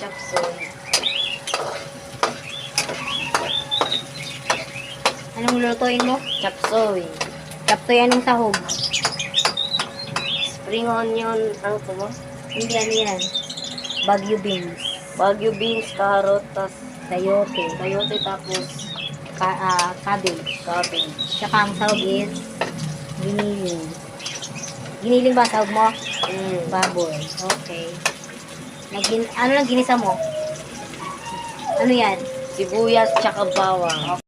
chop suey. Anong lutuin mo? Chop suey. Chop suey, anong sahog? Spring onion, ano to mo? Hindi, ano yan? Baguio beans. Baguio beans, carrot, tas Sayote. sayote, tapos Cabbage. cabbage. Tsaka ang sahog is giniling. Giniling ba sahog mo? Baboy. Okay. Ano lang ginisa mo? Ano yan? Sibuyas, tsaka bawang.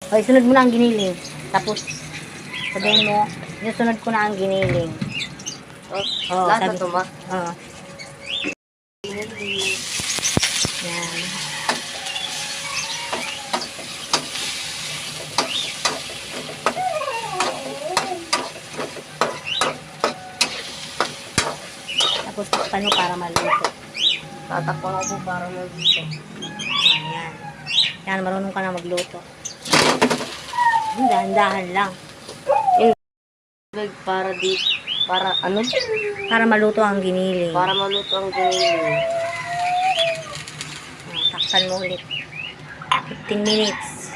Okay, sunod mo na ang giniling. Tapos, sabihin mo, sunod ko na ang giniling. Oh, lasa sabi- to ma. Oo. Yan. Tapos, takpan mo para maluto. Tatakpan ako para maluto. Ayan. Yan, marunong ka na magluto. Dahan-dahan lang. Para ano? Para maluto ang giniling. Para maluto ang giniling. Takpan mo ulit. 15 minutes.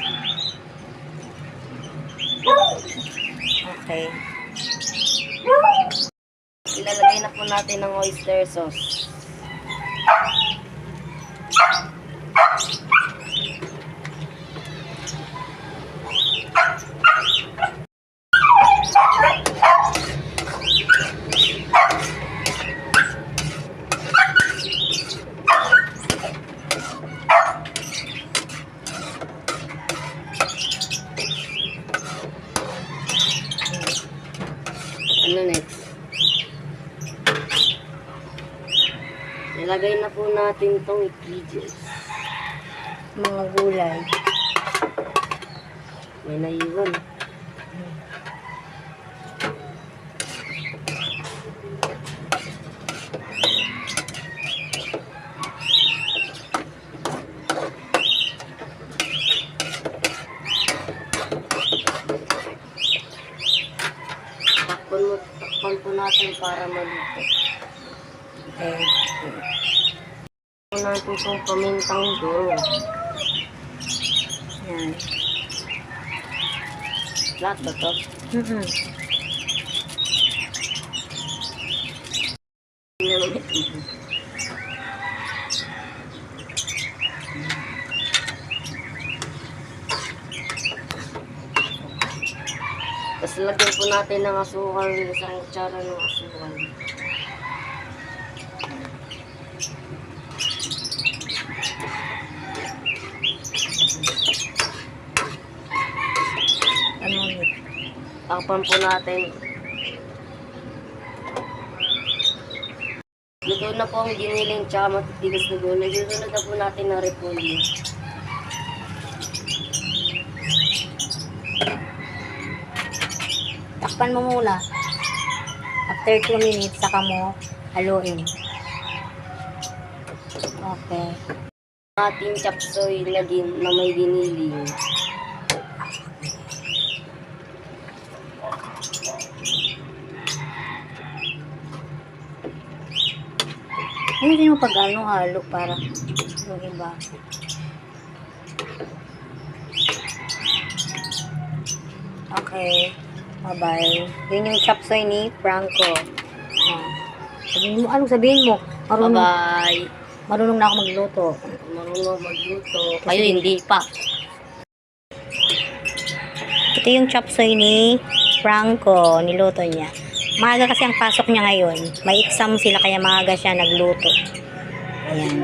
Okay. Ilalagay na po natin ng oyster sauce. Ano next? Nilagay na po natin itong ingredients. Mga gulay. May naiwan. Takpan po natin para maluto. Okay. Takpan natin itong pamintang duro. Yan. Lahat ba ito? Tapos lagyan po natin ng asukal, isang kutsara ng asukal. Ano ulit? Takpan po natin. Luto na po ang giniling tsaka matitigas na gulay. Susunod na po natin ng repolyo. Takpan mo muna. After 2 minutes, saka mo haluin. Okay. Ating chop suey na may giniling. Hindi mo pag halo para yung iba. Okay. Bye-bye. Yun yung chop suey ni Franco. Sabihin mo, anong sabihin mo? Bye-bye. Marunong na ako magluto. Marunong magluto. Kayo hindi pa. Ito yung chop suey ni Franco. Niluto niya. Maaga kasi ang pasok niya ngayon. May exam sila kaya maaga siya nagluto. Ayan.